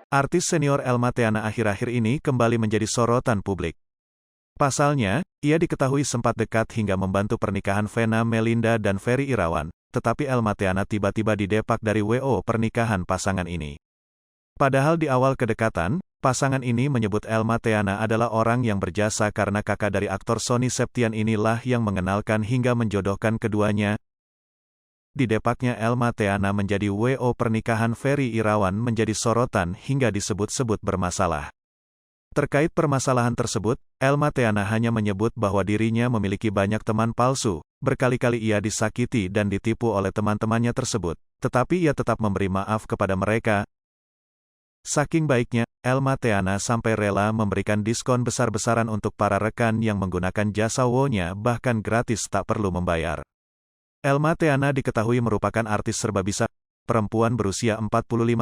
Artis senior Elma Theana akhir-akhir ini kembali menjadi sorotan publik. Pasalnya, ia diketahui sempat dekat hingga membantu pernikahan Vena Melinda dan Ferry Irawan, tetapi Elma Theana tiba-tiba didepak dari WO pernikahan pasangan ini. Padahal di awal kedekatan, pasangan ini menyebut Elma Theana adalah orang yang berjasa karena kakak dari aktor Sony Septian inilah yang mengenalkan hingga menjodohkan keduanya. Didepaknya Elma Theana menjadi WO pernikahan Ferry Irawan menjadi sorotan hingga disebut-sebut bermasalah. Terkait permasalahan tersebut, Elma Theana hanya menyebut bahwa dirinya memiliki banyak teman palsu, berkali-kali ia disakiti dan ditipu oleh teman-temannya tersebut, tetapi ia tetap memberi maaf kepada mereka. Saking baiknya, Elma Theana sampai rela memberikan diskon besar-besaran untuk para rekan yang menggunakan jasa WO-nya bahkan gratis tak perlu membayar. Elma Theana diketahui merupakan artis serbabisa. Perempuan berusia 45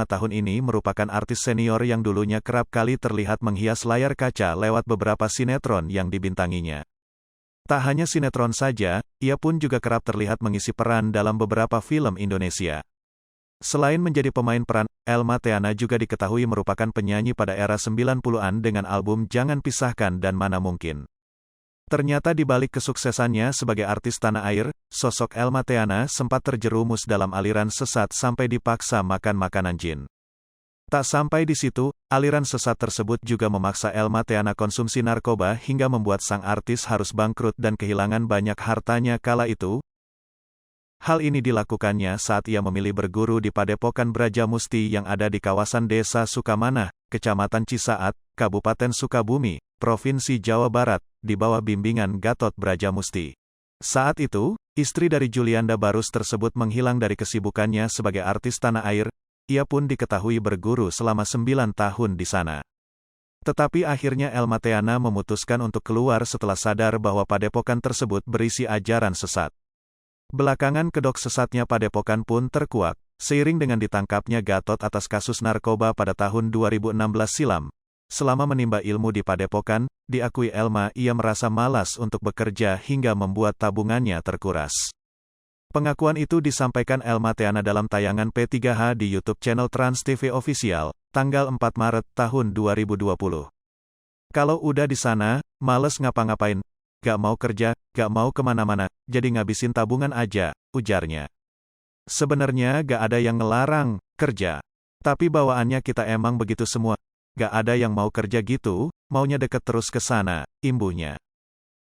tahun ini merupakan artis senior yang dulunya kerap kali terlihat menghias layar kaca lewat beberapa sinetron yang dibintanginya. Tak hanya sinetron saja, ia pun juga kerap terlihat mengisi peran dalam beberapa film Indonesia. Selain menjadi pemain peran, Elma Theana juga diketahui merupakan penyanyi pada era 90-an dengan album Jangan Pisahkan dan Mana Mungkin. Ternyata di balik kesuksesannya sebagai artis tanah air, sosok Elma Theana sempat terjerumus dalam aliran sesat sampai dipaksa makan makanan jin. Tak sampai di situ, aliran sesat tersebut juga memaksa Elma Theana konsumsi narkoba hingga membuat sang artis harus bangkrut dan kehilangan banyak hartanya kala itu. Hal ini dilakukannya saat ia memilih berguru di Padepokan Brajamusti yang ada di kawasan Desa Sukamanah, Kecamatan Cisaat, Kabupaten Sukabumi, Provinsi Jawa Barat, di bawah bimbingan Gatot Brajamusti. Saat itu, istri dari Julianda Barus tersebut menghilang dari kesibukannya sebagai artis tanah air, ia pun diketahui berguru selama 9 tahun di sana. Tetapi akhirnya Elma Theana memutuskan untuk keluar setelah sadar bahwa padepokan tersebut berisi ajaran sesat. Belakangan kedok sesatnya padepokan pun terkuak, seiring dengan ditangkapnya Gatot atas kasus narkoba pada tahun 2016 silam. Selama menimba ilmu di padepokan, diakui Elma ia merasa malas untuk bekerja hingga membuat tabungannya terkuras. Pengakuan itu disampaikan Elma Theana dalam tayangan P3H di YouTube channel Trans TV Official, tanggal 4 Maret tahun 2020. Kalau udah di sana, males ngapa-ngapain, gak mau kerja, gak mau kemana-mana, jadi ngabisin tabungan aja, ujarnya. Sebenarnya gak ada yang ngelarang kerja. Tapi bawaannya kita emang begitu semua. Gak ada yang mau kerja gitu, maunya deket terus ke sana, imbuhnya.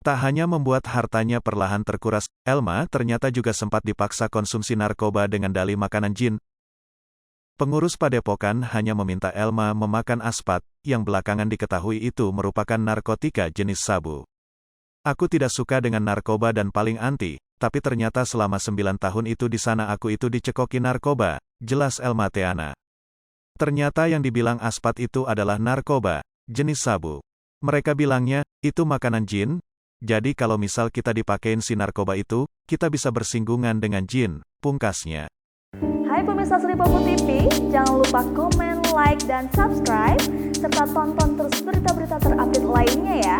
Tak hanya membuat hartanya perlahan terkuras, Elma ternyata juga sempat dipaksa konsumsi narkoba dengan dalih makanan jin. Pengurus padepokan hanya meminta Elma memakan aspat, yang belakangan diketahui itu merupakan narkotika jenis sabu. Aku tidak suka dengan narkoba dan paling anti, tapi ternyata selama 9 tahun itu di sana aku itu dicekoki narkoba, jelas Elma Theana. Ternyata yang dibilang aspat itu adalah narkoba, jenis sabu. Mereka bilangnya, itu makanan jin, jadi kalau misal kita dipakein si narkoba itu, kita bisa bersinggungan dengan jin, pungkasnya. Hai pemirsa Sri Popo TV, jangan lupa komen, like, dan subscribe, serta tonton terus berita-berita terupdate lainnya ya.